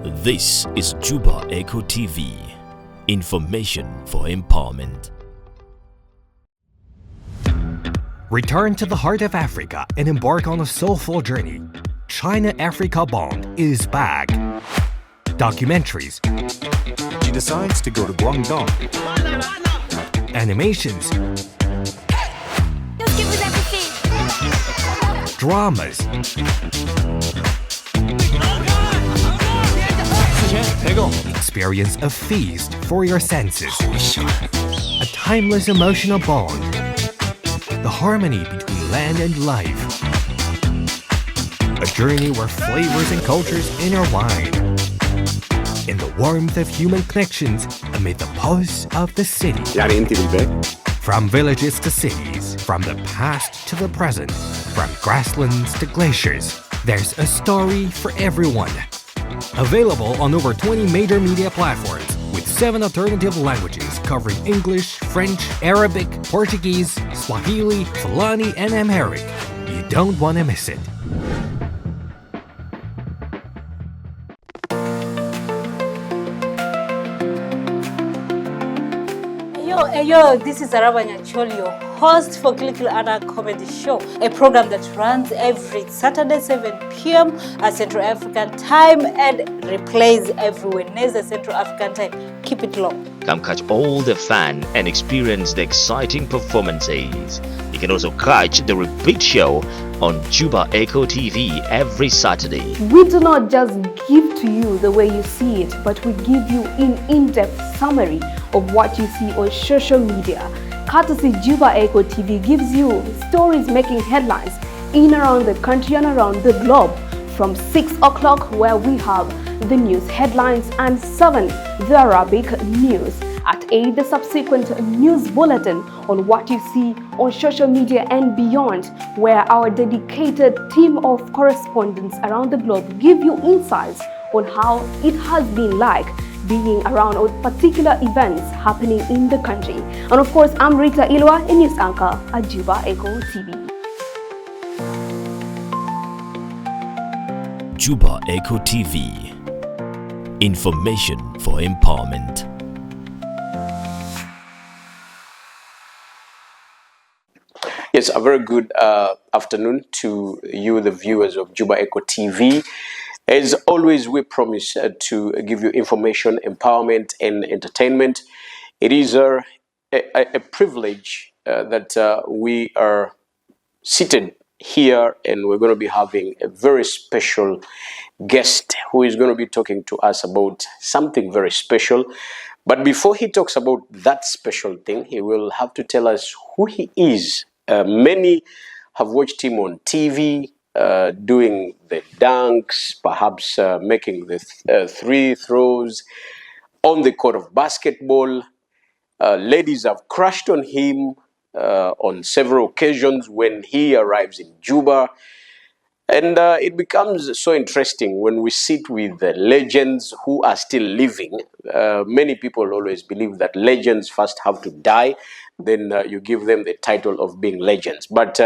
This is Juba Echo TV. Information for empowerment. Return to the heart of Africa and embark on a soulful journey. China-Africa Bond is back. Documentaries. She decides to go to Guangdong. Animations. Just give us everything. Dramas. Experience a feast for your senses. A timeless emotional bond. The harmony between land and life. A journey where flavors and cultures intertwine. In the warmth of human connections amid the pulse of the city. From villages to cities, from the past to the present, from grasslands to glaciers, there's a story for everyone. Available on over 20 major media platforms with 7 alternative languages covering English, French, Arabic, Portuguese, Swahili, Fulani, and Amharic. You don't want to miss it. Yo, this is Arabanya Cholio, host for Kilikili Ana Comedy Show, a program that runs every Saturday 7 p.m. at Central African Time and replays every Wednesday Central African Time. Keep it low. Come catch all the fun and experience the exciting performances. You can also catch the repeat show on Juba Echo TV every Saturday. We do not just give to you the way you see it, but we give you an in-depth summary of what you see on social media. Courtesy Juba Echo TV gives you stories making headlines in around the country and around the globe. From 6 o'clock where we have the news headlines and 7 the Arabic news. At 8 the subsequent news bulletin on what you see on social media and beyond, where our dedicated team of correspondents around the globe give you insights on how it has been like being around particular events happening in the country. And of course, I'm Rita Ilwa, a news anchor at Juba Echo TV. Juba Echo TV. Information for empowerment. Yes, a very good afternoon to you, the viewers of Juba Echo TV. As always, we promise to give you information, empowerment, and entertainment. It is a privilege that we are seated here, and we're going to be having a very special guest who is going to be talking to us about something very special. But before he talks about that special thing, he will have to tell us who he is. Many have watched him on TV, doing the dunks, perhaps making the 3 throws on the court of basketball. Ladies have crushed on him on several occasions when he arrives in Juba. And it becomes so interesting when we sit with the legends who are still living. Many people always believe that legends first have to die, then you give them the title of being legends. But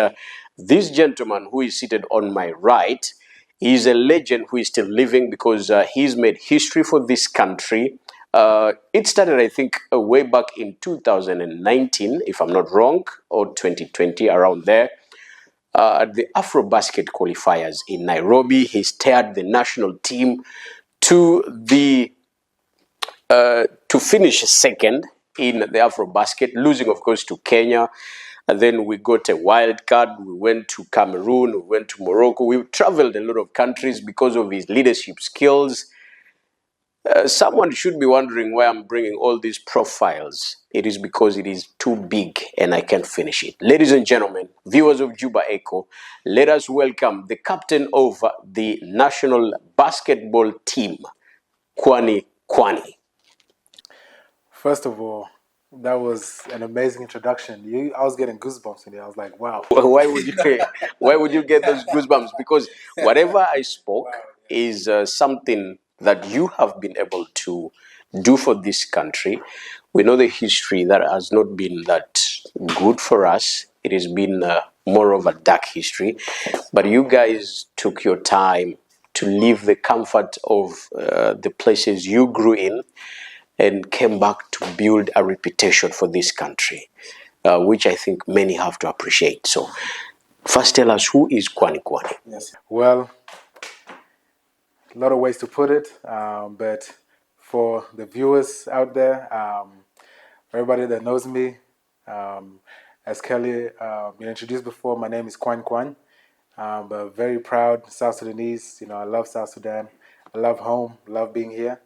this gentleman who is seated on my right is a legend who is still living because he's made history for this country. It started, I think, way back in 2019, if I'm not wrong, or 2020, around there. At the Afro-Basket qualifiers in Nairobi, he steered the national team to finish second in the Afro-Basket, losing, of course, to Kenya. And then we got a wild card. We went to Cameroon, we went to Morocco. We traveled a lot of countries because of his leadership skills. Someone should be wondering why I'm bringing all these profiles. It is because it is too big and I can't finish it. Ladies and gentlemen, viewers of Juba Echo, let us welcome the captain of the national basketball team, Kuany Kuany. First of all, that was an amazing introduction. I was getting goosebumps in there. I was like, wow. Why would you get those goosebumps? Because whatever I spoke is something that you have been able to do for this country. We know the history that has not been that good for us. It has been more of a dark history. But you guys took your time to leave the comfort of the places you grew in and came back to build a reputation for this country, which I think many have to appreciate. So, first tell us, who is Kuany Kuany? Well, a lot of ways to put it, but for the viewers out there, everybody that knows me, as Kelly introduced before, my name is Kuany Kuany. But very proud South Sudanese. I love South Sudan. I love home. Love being here.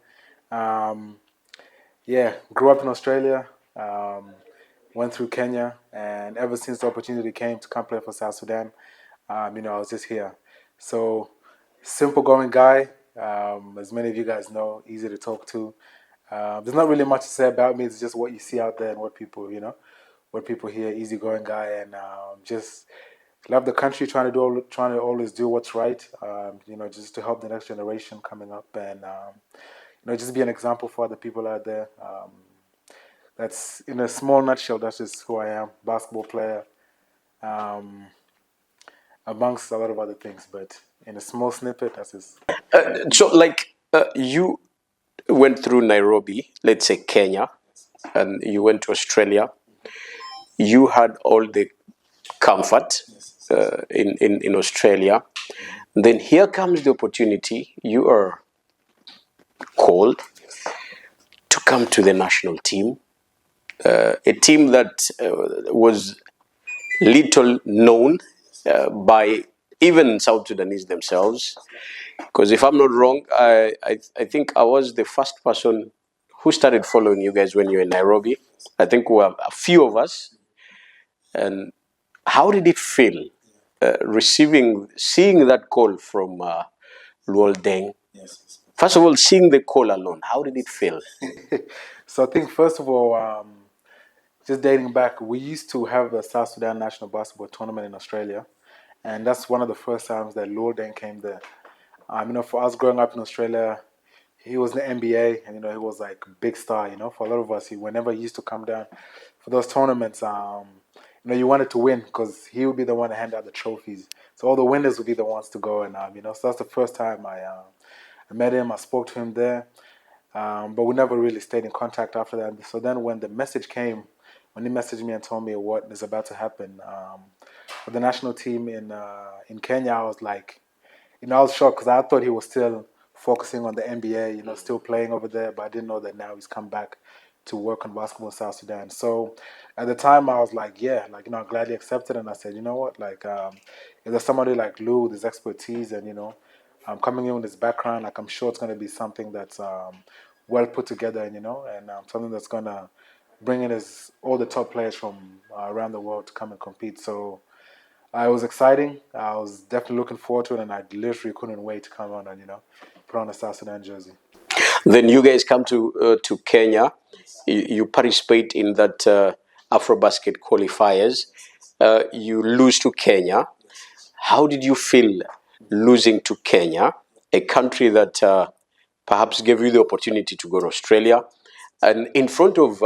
Yeah, grew up in Australia. Went through Kenya, and ever since the opportunity came to come play for South Sudan, I was just here. So, simple going guy. As many of you guys know, easy to talk to. There's not really much to say about me. It's just what you see out there and what people, what people hear. Easygoing guy, and just love the country. Trying to always do what's right. Just to help the next generation coming up, and just be an example for other people out there. That's in a small nutshell. That's just who I am. Basketball player, amongst a lot of other things. But in a small snippet, that's just. You went through Nairobi, let's say Kenya, and you went to Australia. You had all the comfort in Australia. Then here comes the opportunity. You are called to come to the national team, a team that was little known by even South Sudanese themselves. Because if I'm not wrong, I think I was the first person who started following you guys when you were in Nairobi. I think we were a few of us. And how did it feel seeing that call from Luol Deng? First of all, seeing the call alone, how did it feel? So I think first of all, just dating back, we used to have a South Sudan national basketball tournament in Australia, and that's one of the first times that Luol Deng came there. For us growing up in Australia, he was in the NBA, and he was like a big star. For a lot of us, whenever he used to come down for those tournaments, you wanted to win because he would be the one to hand out the trophies. So all the winners would be the ones to go, and so that's the first time I met him. I spoke to him there, but we never really stayed in contact after that. So then when the message came, when he messaged me and told me what is about to happen for the national team in Kenya, I was like, I was shocked because I thought he was still focusing on the NBA, still playing over there, but I didn't know that now he's come back to work on basketball in South Sudan. So at the time, I was like, yeah, I gladly accepted, and I said, you know what, if there's somebody like Lou with his expertise and coming in with his background, I'm sure it's going to be something that's well put together, and something that's going to bring in all the top players from around the world to come and compete. So it was exciting. I was definitely looking forward to it, and I literally couldn't wait to come on and put on a South Sudan jersey. Then you guys come to Kenya. You participate in that AfroBasket qualifiers. You lose to Kenya. How did you feel losing to Kenya, a country that perhaps gave you the opportunity to go to Australia, and in front of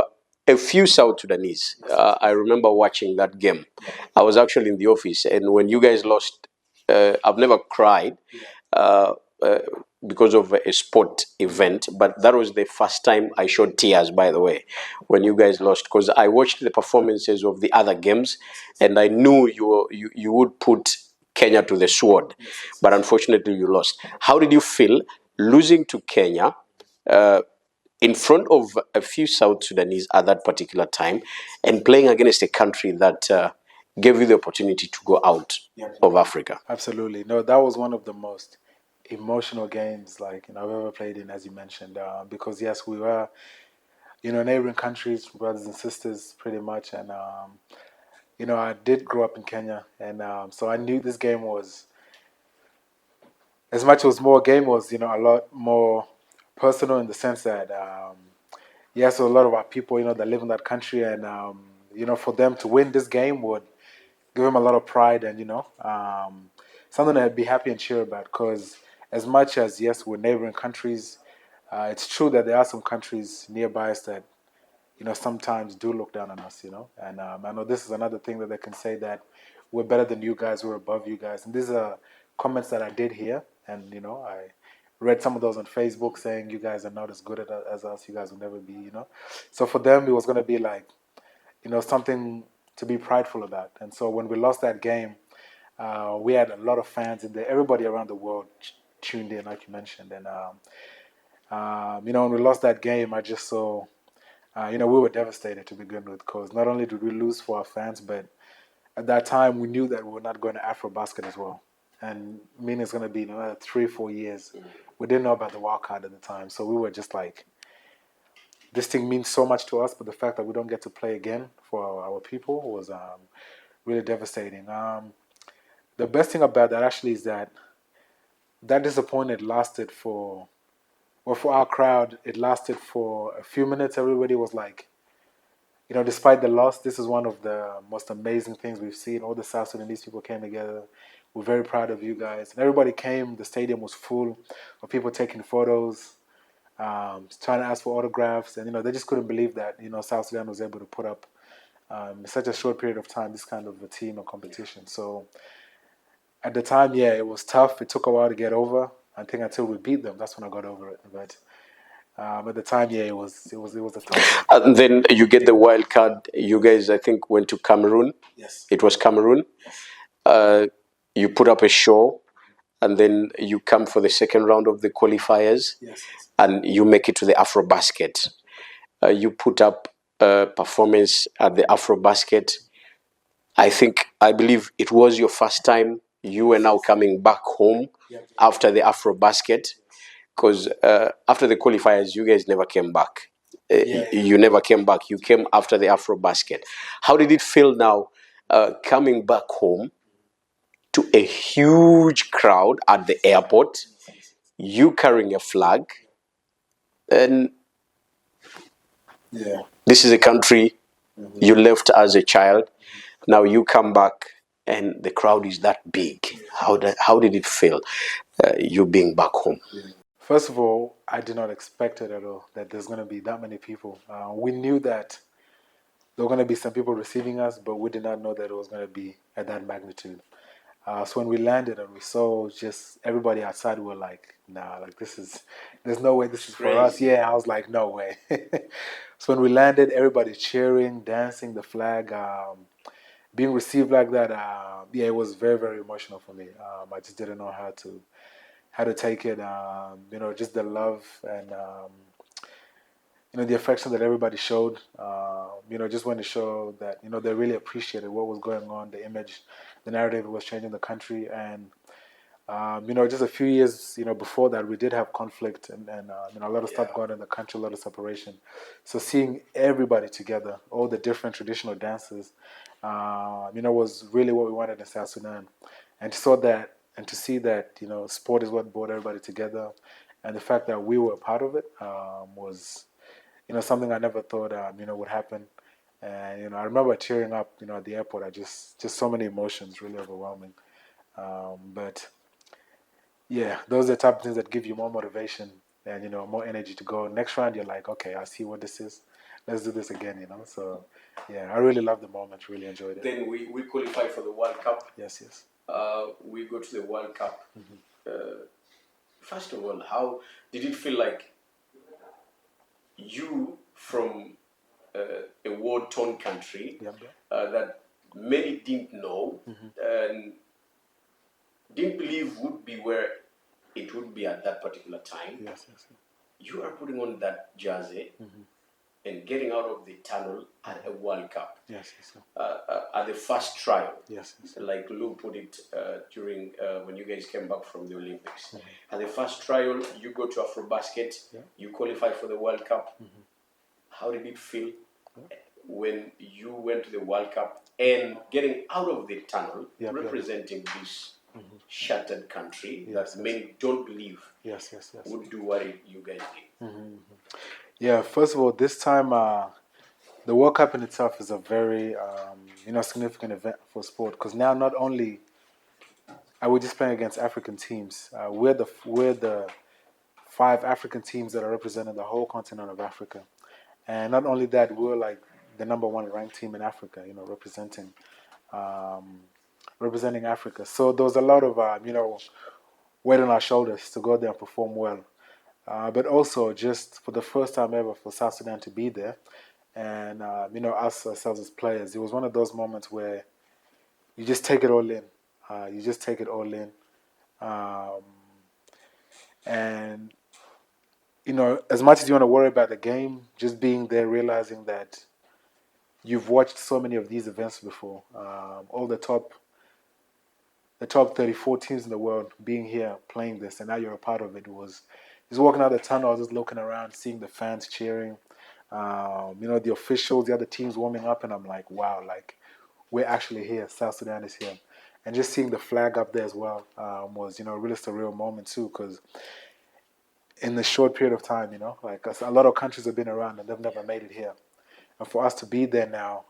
a few South Sudanese? I remember watching that game. I was actually in the office, and when you guys lost, I've never cried because of a sport event, but that was the first time I showed tears, by the way, when you guys lost, because I watched the performances of the other games, and I knew you would put Kenya to the sword, but unfortunately you lost. How did you feel losing to Kenya in front of a few South Sudanese at that particular time, and playing against a country that gave you the opportunity to go out of Africa? Absolutely. No, that was one of the most emotional games I've ever played in, as you mentioned, because yes, we were neighboring countries, brothers and sisters, pretty much, and I did grow up in Kenya, and so I knew this game was, as much as more game, was a lot more personal in the sense that yes, so a lot of our people that live in that country, and for them to win this game would give them a lot of pride, and something I'd be happy and cheer about, because as much as yes, we're neighboring countries, it's true that there are some countries nearby us that sometimes do look down on us, and I know this is another thing that they can say, that we're better than you guys, we're above you guys, and these are comments that I did hear, And I read some of those on Facebook saying you guys are not as good as us. You guys will never be. So for them, it was going to be like something to be prideful about. And so when we lost that game, we had a lot of fans in there. Everybody around the world tuned in, like you mentioned. And when we lost that game, I just saw. We were devastated to begin with because not only did we lose for our fans, but at that time we knew that we were not going to AfroBasket as well. And meaning it's going to be another 3 or 4 years. We didn't know about the wild card at the time. So we were just like, this thing means so much to us, but the fact that we don't get to play again for our people was really devastating. The best thing about that actually is that disappointment lasted for our crowd, it lasted for a few minutes. Everybody was like, despite the loss, this is one of the most amazing things we've seen. All the South Sudanese people came together. We're very proud of you guys. And everybody came. The stadium was full of people taking photos, trying to ask for autographs. And, they just couldn't believe that, South Sudan was able to put up, in such a short period of time, this kind of a team or competition. So at the time, yeah, it was tough. It took a while to get over. I think until we beat them, that's when I got over it. But at the time, yeah, it was a tough one. And then you get the wild card. You guys, I think, went to Cameroon. Yes. It was Cameroon. You put up a show, and then you come for the second round of the qualifiers, Yes. and you make it to the AfroBasket. You put up a performance at the AfroBasket. I believe it was your first time. You were now coming back home after the AfroBasket, because after the qualifiers, you guys never came back. You never came back. You came after the AfroBasket. How did it feel now coming back home to a huge crowd at the airport, you carrying a flag, and this is a country you left as a child. Now you come back and the crowd is that big. How did it feel, you being back home? First of all, I did not expect it at all that there's going to be that many people. We knew that there were going to be some people receiving us, but we did not know that it was going to be at that magnitude. So when we landed and we saw just everybody outside, we were like, nah, like there's no way this is for us. Yeah, I was like, no way. So when we landed, everybody cheering, dancing, the flag, being received like that, yeah, it was very, very emotional for me. I just didn't know how to take it. Just the love and the affection that everybody showed. Just went to show that they really appreciated what was going on, the image, the narrative was changing the country, and just a few years before that, we did have conflict and a lot of stuff going on in the country, a lot of separation. So seeing everybody together, all the different traditional dances, was really what we wanted in South Sudan, and to see that sport is what brought everybody together, and the fact that we were a part of it was something I never thought would happen. And I remember tearing up at the airport. I just so many emotions, really overwhelming. But yeah, those are the type of things that give you more motivation and more energy to go next round. You're like, okay, I see what this is. Let's do this again. So yeah, I really loved the moment. Really enjoyed it. Then we qualify for the World Cup. Yes. We go to the World Cup. First of all, how did it feel like you from a war-torn country that many didn't know and didn't believe would be where it would be at that particular time? Yes. You are putting on that jersey and getting out of the tunnel at a World Cup. Yes. At the first trial. Yes. Like Lou put it during when you guys came back from the Olympics. At the first trial, you go to AfroBasket, you qualify for the World Cup. How did it feel when you went to the World Cup and getting out of the tunnel, representing this shattered country that many don't believe would do what you guys did? Yeah, first of all, this time the World Cup in itself is a very significant event for sport, because now not only are we just playing against African teams, we're the 5 African teams that are representing the whole continent of Africa, and not only that, we're like the number 1 ranked team in Africa, representing Africa. So there was a lot of weight on our shoulders to go there and perform well. But also just for the first time ever for South Sudan to be there, and us ourselves as players, it was one of those moments where you just take it all in. You just take it all in, and as much as you want to worry about the game, just being there, realizing that you've watched so many of these events before, all the top 34 teams in the world being here playing this, and now you're a part of it. Was just walking out the tunnel, I was just looking around, seeing the fans cheering, the officials, the other teams warming up, and I'm like, wow, like we're actually here. South Sudan is here, and just seeing the flag up there as well was really surreal moment too, because in the short period of time, like a lot of countries have been around and they've never made it here, and for us to be there now.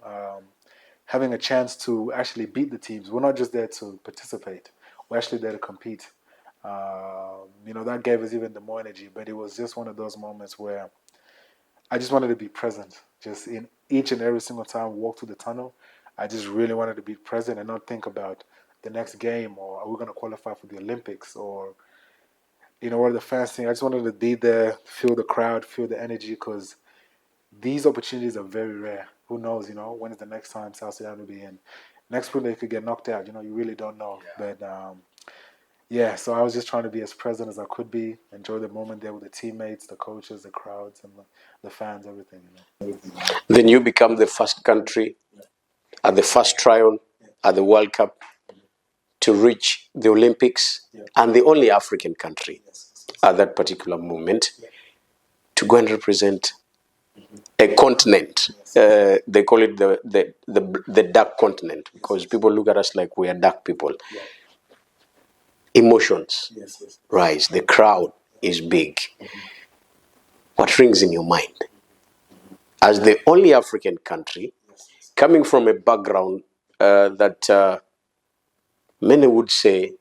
Having a chance to actually beat the teams. We're not just there to participate. We're actually there to compete. That gave us even the more energy. But it was just one of those moments where I just wanted to be present. Just in each and every single time we walk through the tunnel, I just really wanted to be present and not think about the next game or are we going to qualify for the Olympics or, what are the fans think. I just wanted to be there, feel the crowd, feel the energy because these opportunities are very rare. Who knows, when is the next time South Sudan will be in? Next week they could get knocked out, you really don't know. Yeah. But, so I was just trying to be as present as I could be, enjoy the moment there with the teammates, the coaches, the crowds, and the fans, everything. Then you become the first country at the first trial at the World Cup to reach the Olympics and the only African country at that particular moment to go and represent a continent. They call it the dark continent because people look at us like we are dark people. Emotions rise. The crowd is big. What rings in your mind? As the only African country, coming from a background that many would say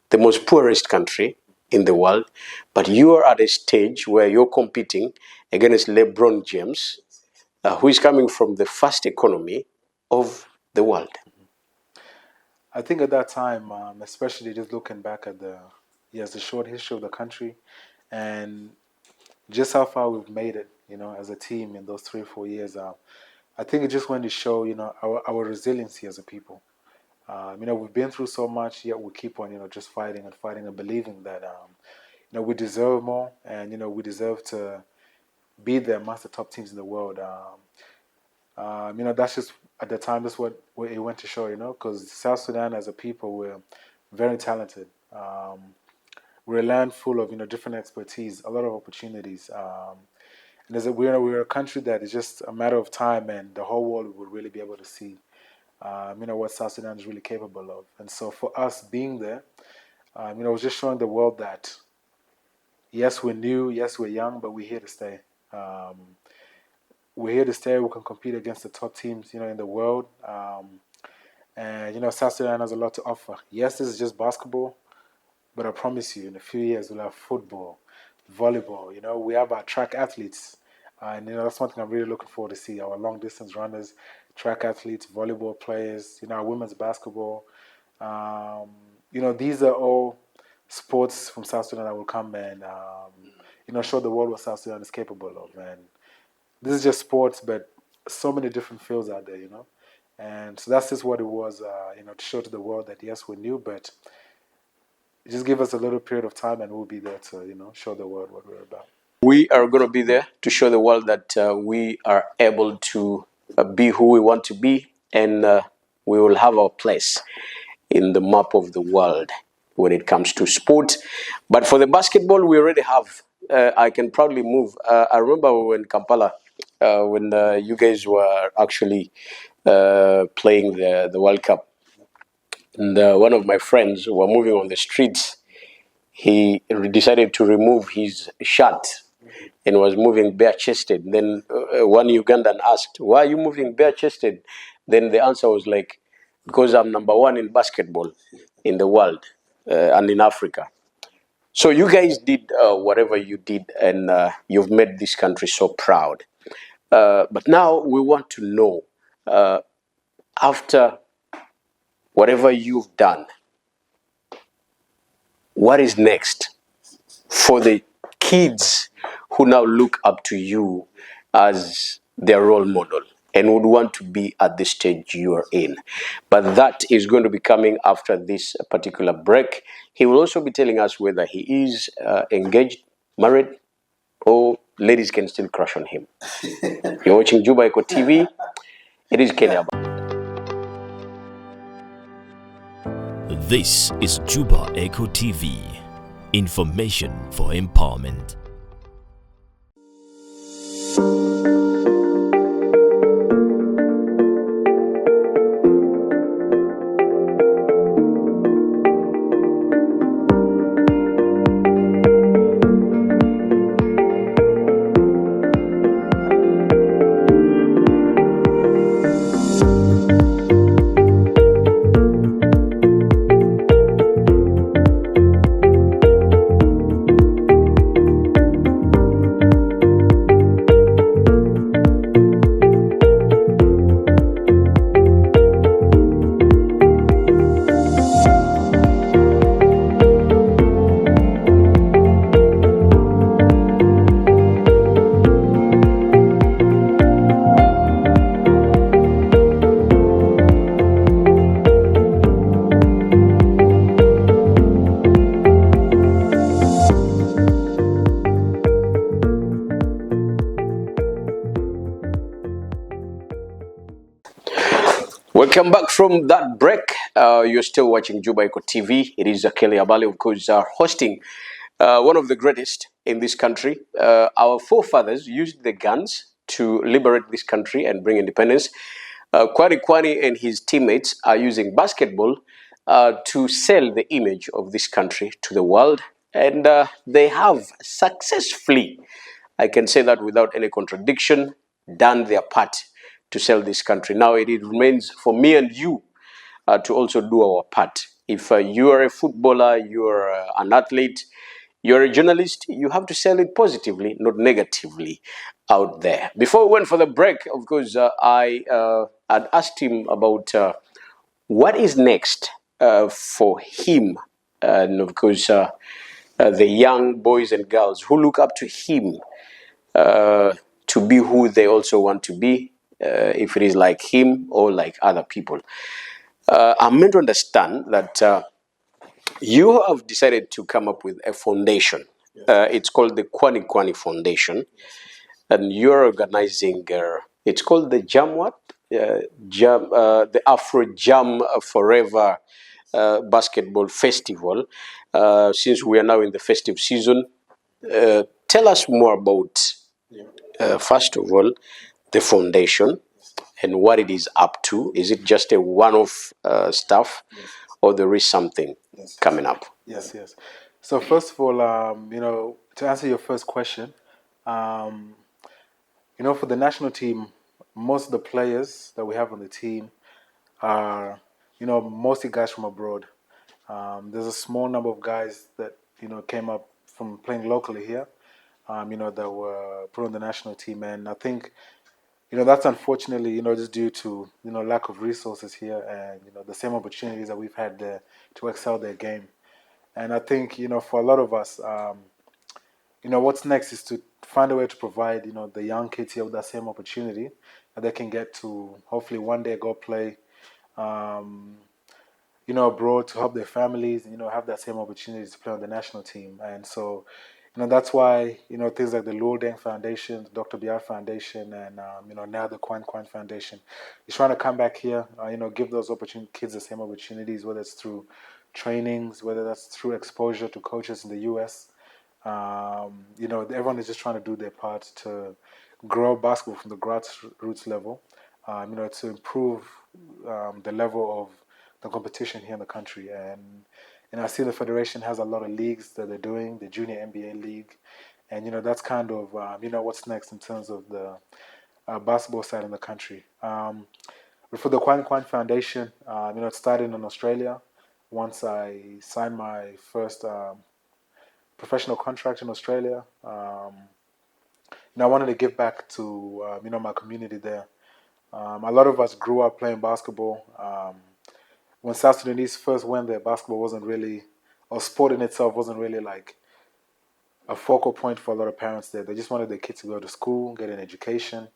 the most poorest country in the world, but you are at a stage where you're competing against LeBron James, who is coming from the first economy of the world. I think at that time, especially just looking back at the short history of the country and just how far we've made it, as a team in those 3 or 4 years, I think it just went to show, our resiliency as a people. We've been through so much, yet we keep on, just fighting and believing that, we deserve more and, we deserve to be there amongst the top teams in the world. That's just, at the time, that's what it went to show, because South Sudan as a people, we're very talented. We're a land full of, different expertise, a lot of opportunities. And we're a country that is just a matter of time and the whole world will really be able to see, what South Sudan is really capable of. And so for us being there, it was just showing the world that, yes, we're new, yes, we're young, but we're here to stay. We're here to stay. We can compete against the top teams, in the world. And, South Sudan has a lot to offer. Yes, this is just basketball, but I promise you, in a few years, we'll have football, volleyball. We have our track athletes. And, that's one thing I'm really looking forward to see. Our long-distance runners, track athletes, volleyball players, our women's basketball. These are all sports from South Sudan that will come and, show the world what South Sudan is capable of. And this is just sports, but so many different fields out there, And so that's just what it was, to show to the world that, yes, we're new, but just give us a little period of time and we'll be there to, show the world what we're about. We are going to be there to show the world that we are able to be who we want to be, and we will have our place in the map of the world when it comes to sport. But for the basketball, we already have. I can proudly move. I remember we were in Kampala when you guys were actually playing the World Cup. And one of my friends were moving on the streets. He decided to remove his shirt and was moving bare-chested. Then one Ugandan asked, "Why are you moving bare-chested?" Then the answer was like, "Because I'm number one in basketball in the world and in Africa." So you guys did whatever you did, and you've made this country so proud. But now we want to know, after whatever you've done, what is next for the kids who now look up to you as their role model and would want to be at the stage you are in. But that is going to be coming after this particular break. He will also be telling us whether he is engaged, married, or ladies can still crush on him. You're watching Juba Eco TV. It is Kenya. This is Juba Eco TV. Information for empowerment. Welcome back from that break. You're still watching Juba Eco TV. It is Kelly Abali, of course, hosting one of the greatest in this country. Our forefathers used the guns to liberate this country and bring independence. Kuany Kuany and his teammates are using basketball to sell the image of this country to the world. And they have successfully, I can say that without any contradiction, done their part to sell this country. Now it remains for me and you to also do our part. If you are a footballer, you are an athlete, you're a journalist, you have to sell it positively, not negatively out there. Before we went for the break, of course, I had asked him about what is next for him, and of course, the young boys and girls who look up to him to be who they also want to be, if it is like him or like other people. I'm meant to understand that you have decided to come up with a foundation. It's called the Kuany Kuany Foundation. And you're organizing, it's called the Jam what? The Afro Jam Forever Basketball Festival. Since we are now in the festive season, tell us more about, first of all, the foundation and what it is up to. Is it just a one-off stuff, or there is something coming up? Yes. So first of all, to answer your first question, for the national team, most of the players that we have on the team are, mostly guys from abroad. There's a small number of guys that, came up from playing locally here, that were put on the national team. And I think, that's unfortunately, just due to, lack of resources here and, the same opportunities that we've had there to excel their game. And I think, for a lot of us, what's next is to find a way to provide, the young kids here with that same opportunity that they can get to hopefully one day go play, abroad to help their families, have that same opportunity to play on the national team. And so, that's why, things like the Luo Deng Foundation, the Dr. Biar Foundation, and, now the Kuany Kuany Foundation is trying to come back here, give those kids the same opportunities, whether it's through trainings, whether that's through exposure to coaches in the U.S. Everyone is just trying to do their part to grow basketball from the grassroots level, to improve the level of the competition here in the country. And I see the federation has a lot of leagues that they're doing, the Junior NBA League, and that's kind of what's next in terms of the basketball side in the country. But for the Kuany Kuany Foundation, it started in Australia. Once I signed my first professional contract in Australia, I wanted to give back to my community there. A lot of us grew up playing basketball. When South Sudanese first went there, basketball wasn't really or sport in itself wasn't really like a focal point for a lot of parents there. They just wanted their kids to go to school, get an education,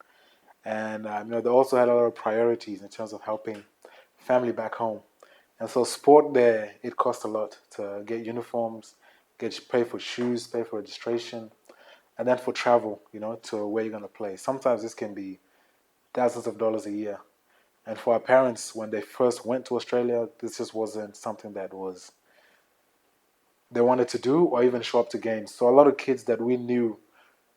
and they also had a lot of priorities in terms of helping family back home. And so sport there, it cost a lot to get uniforms, pay for shoes, pay for registration, and then for travel, to where you're gonna play. Sometimes this can be thousands of dollars a year. And for our parents, when they first went to Australia, this just wasn't something that was they wanted to do or even show up to games. So a lot of kids that we knew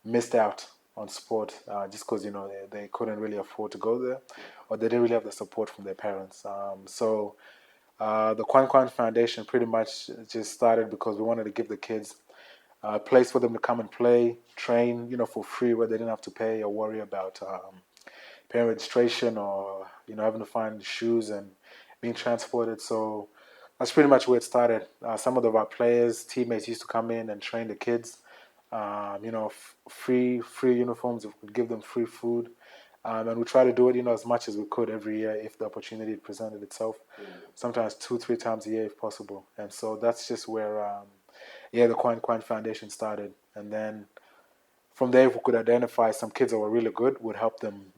missed out on sport just because they couldn't really afford to go there, or they didn't really have the support from their parents. The Kuany Kuany Foundation pretty much just started because we wanted to give the kids a place for them to come and play, train, for free, where they didn't have to pay or worry about paying registration or having to find shoes and being transported. So that's pretty much where it started. Some of our players, teammates used to come in and train the kids. Free uniforms. We could give them free food, and we try to do it, as much as we could every year if the opportunity presented itself. Sometimes 2-3 times a year if possible. And so that's just where, the Kuany Kuany Foundation started. And then from there, if we could identify some kids that were really good, would help them,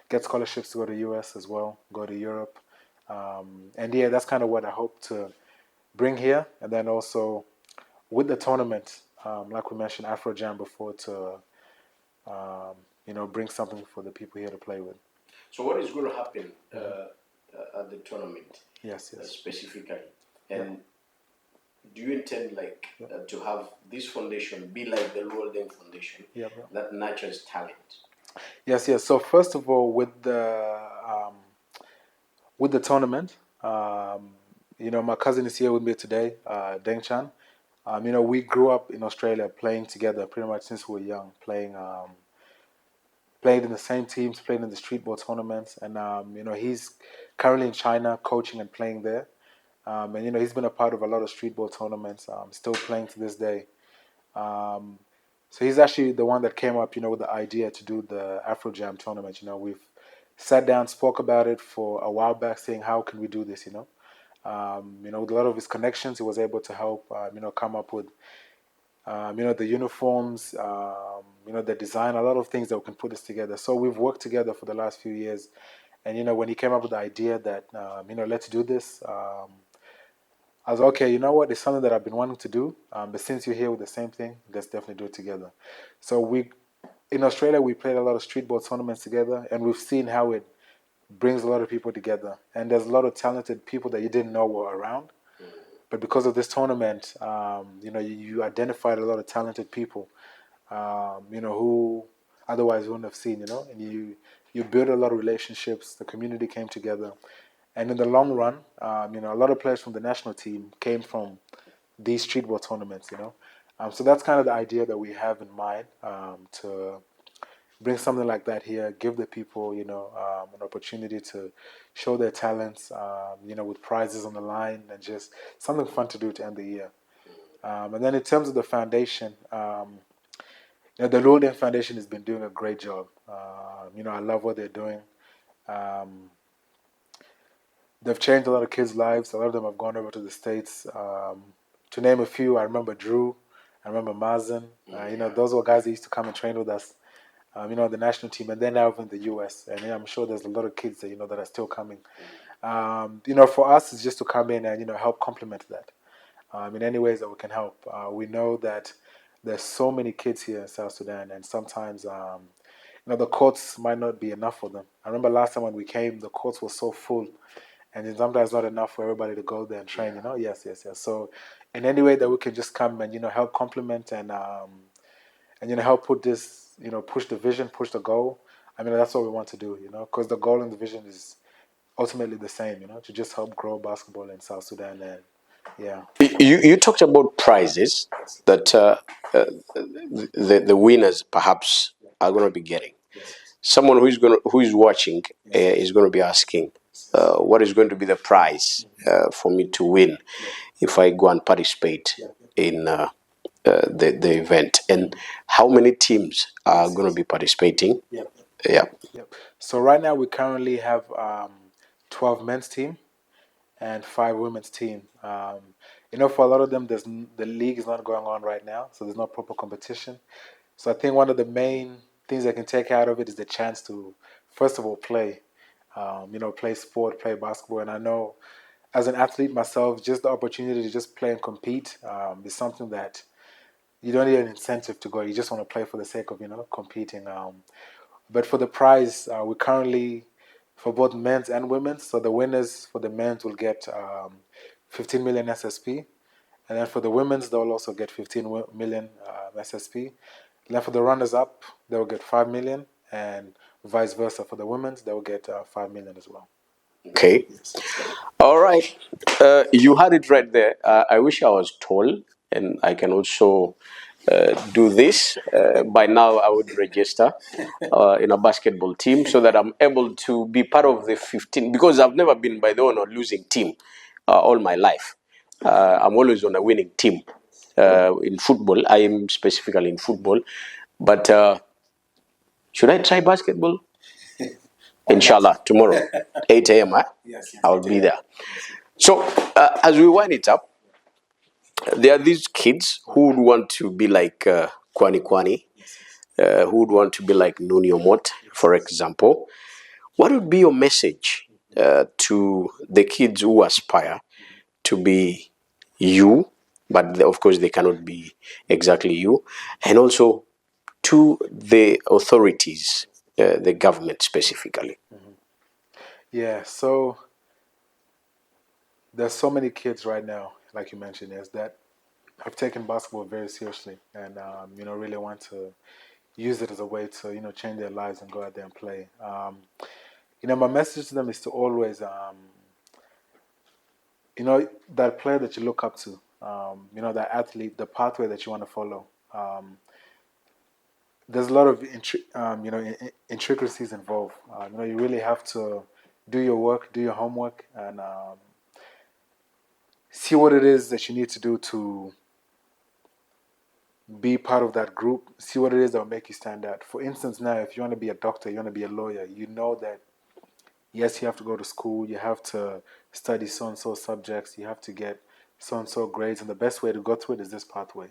get scholarships to go to the US as well, go to Europe. That's kind of what I hope to bring here. And then also with the tournament, like we mentioned, Afro Jam before, to bring something for the people here to play with. So what is going to happen at the tournament? Yes. Specifically, and do you intend to have this foundation be like the Luolden Foundation that nurtures talent? Yes. So first of all, with the tournament, my cousin is here with me today, Deng Chan. We grew up in Australia playing together pretty much since we were young, played in the same teams, played in the streetball tournaments, and he's currently in China coaching and playing there. And he's been a part of a lot of streetball tournaments, still playing to this day. So he's actually the one that came up, with the idea to do the Afro Jam tournament. We've sat down, spoke about it for a while back, saying how can we do this, with a lot of his connections, he was able to help, come up with, the uniforms, the design, a lot of things that we can put this together. So we've worked together for the last few years. And, when he came up with the idea that, let's do this, I was like, okay, you know what? It's something that I've been wanting to do. But since you're here with the same thing, let's definitely do it together. So in Australia, we played a lot of streetball tournaments together, and we've seen how it brings a lot of people together. And there's a lot of talented people that you didn't know were around. But because of this tournament, you identified a lot of talented people, who otherwise you wouldn't have seen, and you built a lot of relationships. The community came together. And in the long run, a lot of players from the national team came from these streetball tournaments, So that's kind of the idea that we have in mind, to bring something like that here, give the people, an opportunity to show their talents, with prizes on the line and just something fun to do to end the year. And then in terms of the foundation, the Luolden Foundation has been doing a great job. I love what they're doing. They've changed a lot of kids' lives. A lot of them have gone over to the States. To name a few, I remember Drew, I remember Mazen. Those were guys that used to come and train with us, the national team, and they're now in the US. And I'm sure there's a lot of kids that, that are still coming. For us, it's just to come in and, help complement that in any ways that we can help. We know that there's so many kids here in South Sudan, and sometimes, the courts might not be enough for them. I remember last time when we came, the courts were so full. And then sometimes not enough for everybody to go there and train, Yes. So in any way that we can just come and, help complement and help put this, push the vision, push the goal. That's what we want to do, because the goal and the vision is ultimately the same, to just help grow basketball in South Sudan. And yeah. You talked about prizes that the winners perhaps are going to be getting. Someone who is watching is going to be asking, what is going to be the prize for me to win if I go and participate in the event, and how many teams are going to be participating? Yep. So right now we currently have 12 men's team and 5 women's team. For a lot of them, the league is not going on right now, so there's no proper competition. So I think one of the main things I can take out of it is the chance to, first of all, play. Play sport, play basketball, and I know, as an athlete myself, just the opportunity to just play and compete is something that you don't need an incentive to go. You just want to play for the sake of competing. But for the prize, we currently, for both men's and women's, so the winners for the men's will get 15 million SSP, and then for the women's they'll also get 15 million SSP. And then for the runners-up, they will get 5 million, and vice versa for the women's, they will get 5 million as well. Okay. All right. You had it right there. I wish I was tall and I can also do this. By now, I would register in a basketball team so that I'm able to be part of the 15, because I've never been, by the way, on a losing team all my life. I'm always on a winning team in football. I am specifically in football. But should I try basketball? Inshallah, tomorrow, 8 a.m. I'll be there. So, as we wind it up, there are these kids who would want to be like Kuany Kuany, who would want to be like Nunio Mot, for example. What would be your message to the kids who aspire to be you, but of course they cannot be exactly you, and also to the authorities, the government specifically? Yeah, so there's so many kids right now, like you mentioned, is that have taken basketball very seriously and really want to use it as a way to change their lives and go out there and play. My message to them is to always that player that you look up to, that athlete, the pathway that you want to follow. There's a lot of intricacies involved. You really have to do your work, do your homework, and see what it is that you need to do to be part of that group. See what it is that will make you stand out. For instance, now, if you want to be a doctor, you want to be a lawyer, you know that, yes, you have to go to school, you have to study so-and-so subjects, you have to get so-and-so grades, and the best way to go through it is this pathway.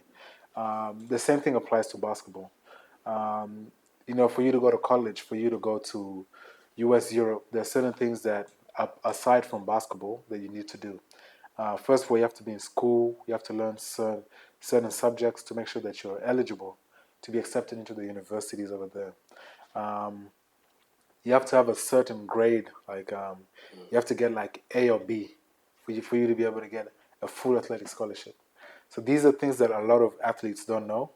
The same thing applies to basketball. For you to go to college, for you to go to US, Europe, there are certain things that, aside from basketball, that you need to do. First of all, you have to be in school. You have to learn certain subjects to make sure that you're eligible to be accepted into the universities over there. You have to have a certain grade, like you have to get like A or B for you to be able to get a full athletic scholarship. So these are things that a lot of athletes don't know,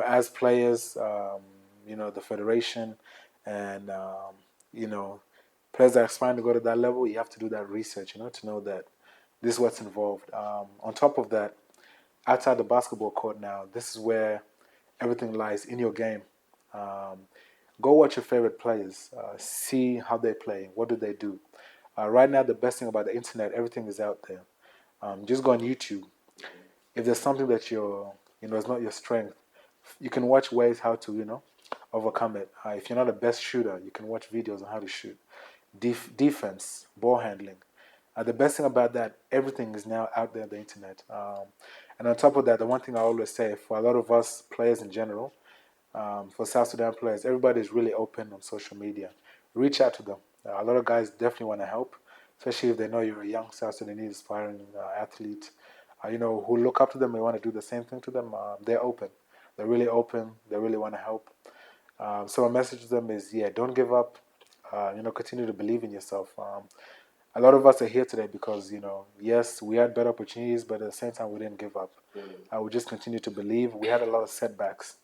as players, the federation, and players that are aspiring to go to that level, you have to do that research, to know that this is what's involved. On top of that, outside the basketball court now, this is where everything lies in your game. Go watch your favorite players. See how they play. What do they do? Right now, the best thing about the internet, everything is out there. Just go on YouTube. If there's something that is not your strength, you can watch ways how to, overcome it. If you're not the best shooter, you can watch videos on how to shoot. Defense, ball handling. The best thing about that, everything is now out there on the internet. And on top of that, the one thing I always say, for a lot of us players in general, for South Sudan players, everybody is really open on social media. Reach out to them. A lot of guys definitely want to help, especially if they know you're a young South Sudanese aspiring athlete, who look up to them and want to do the same thing to them. They're open. They're really open. They really want to help. So my message to them is, don't give up. Continue to believe in yourself. A lot of us are here today because, yes, we had better opportunities, but at the same time, we didn't give up. We just continue to believe. We had a lot of setbacks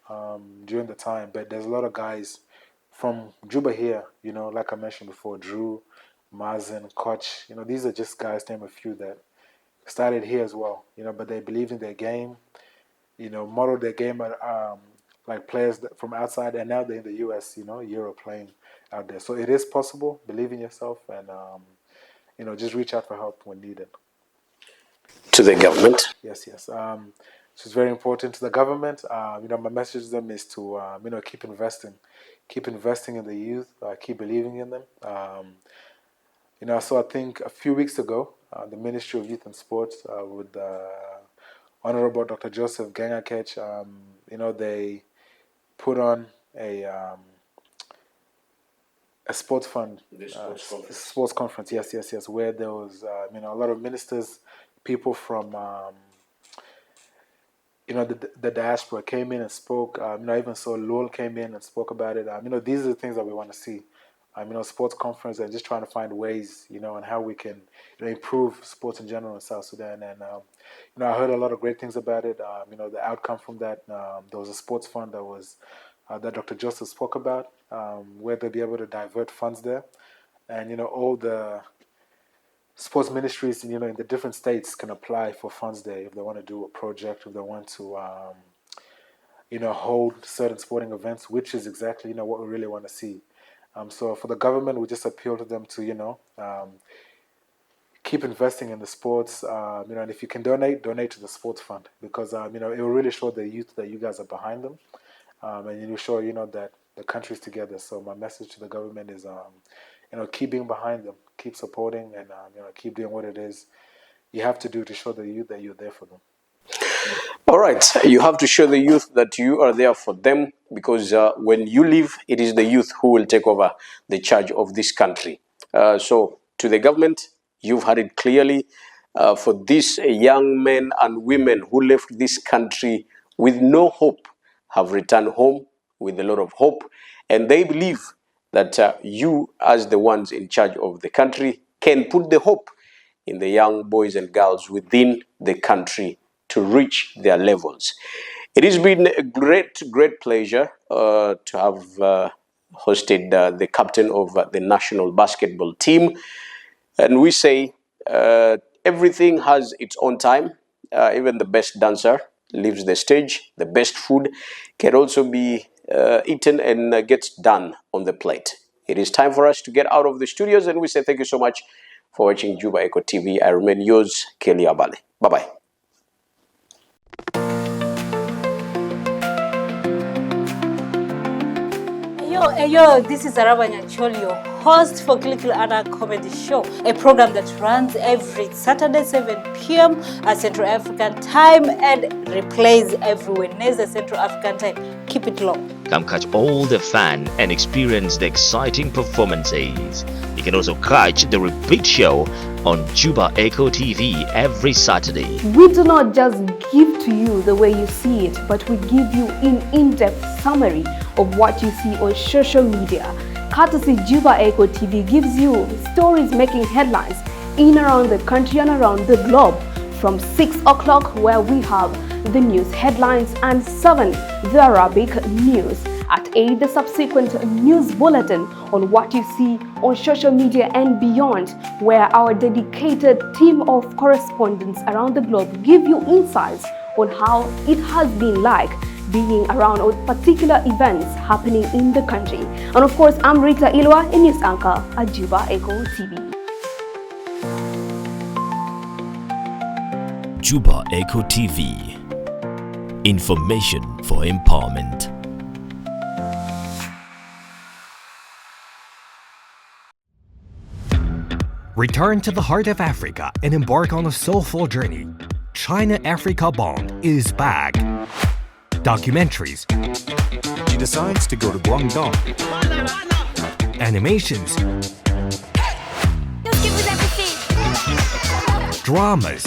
during the time, but there's a lot of guys from Juba here, like I mentioned before, Drew, Mazen, Koch, these are just guys, name a few, that started here as well, but they believed in their game, modeled their game like players from outside, and now they're in the US, Europe, playing out there. So it is possible. Believe in yourself, and just reach out for help when needed. To the government? Yes. Which is very important to the government. My message to them is to keep investing in the youth, keep believing in them. So I think a few weeks ago, the Ministry of Youth and Sports with Honorable Dr. Joseph Gangakech. They put on a sports fund, sports conference. Yes, where there was a lot of ministers, people from the diaspora came in and spoke. I even saw Lowell came in and spoke about it. These are the things that we want to see. Sports conference and just trying to find ways, on how we can improve sports in general in South Sudan. And I heard a lot of great things about it. The outcome from that, there was a sports fund that was that Dr. Joseph spoke about, where they'll be able to divert funds there, and all the sports ministries, in the different states can apply for funds there if they want to do a project, if they want to, hold certain sporting events, which is exactly, what we really want to see. So for the government, we just appeal to them to, keep investing in the sports, and if you can donate to the sports fund, because, it will really show the youth that you guys are behind them, and it will show, that the country's together. So my message to the government is, keep being behind them, keep supporting, and keep doing what it is you have to do to show the youth that you're there for them. All right, you have to show the youth that you are there for them, because when you leave, it is the youth who will take over the charge of this country. So to the government, you've heard it clearly. For these young men and women who left this country with no hope, have returned home with a lot of hope, and they believe that you, as the ones in charge of the country, can put the hope in the young boys and girls within the country to reach their levels. It has been a great pleasure to have hosted the captain of the national basketball team. And we say everything has its own time. Even the best dancer leaves the stage. The best food can also be eaten and gets done on the plate. It is time for us to get out of the studios, and we say thank you so much for watching Juba Echo TV. I remain yours, Kelly Abale. Bye-bye. Yo, this is Arabanya Cholio, host for Kilikili Ana Comedy Show, a program that runs every Saturday 7 p.m. at Central African Time and replays every Wednesday Central African Time. Keep it low. Come catch all the fun and experience the exciting performances. You can also catch the repeat show on Juba Echo TV every Saturday. We do not just give to you the way you see it, but we give you an in-depth summary of what you see on social media. Courtesy Juba Echo TV gives you stories making headlines in around the country and around the globe. From 6 o'clock, where we have the news headlines, and 7, the Arabic news. At 8, the subsequent news bulletin on what you see on social media and beyond, where our dedicated team of correspondents around the globe give you insights on how it has been like being around particular events happening in the country. And of course, I'm Rita Ilwa, a news anchor at Juba Echo TV. Juba Echo TV. Information for empowerment. Return to the heart of Africa and embark on a soulful journey. China-Africa Bond is back. Documentaries. She decides to go to Guangdong. Animations. Just give us everything. Dramas.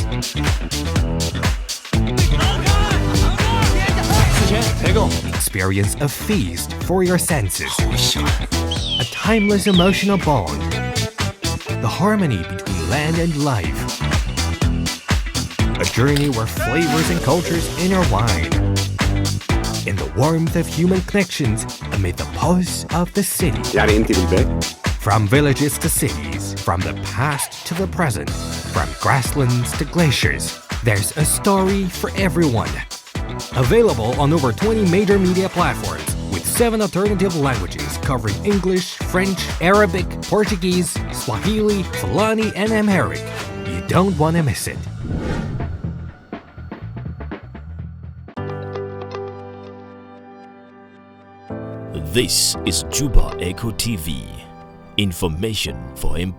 Experience a feast for your senses. A timeless emotional bond. The harmony between land and life. A journey where flavors and cultures intertwine. In the warmth of human connections amid the pulse of the city. From villages to cities, from the past to the present, from grasslands to glaciers, there's a story for everyone. Available on over 20 major media platforms with 7 alternative languages covering English, French, Arabic, Portuguese, Swahili, Fulani, and Amharic. You don't want to miss it. This is Juba Echo TV. Information for empowerment.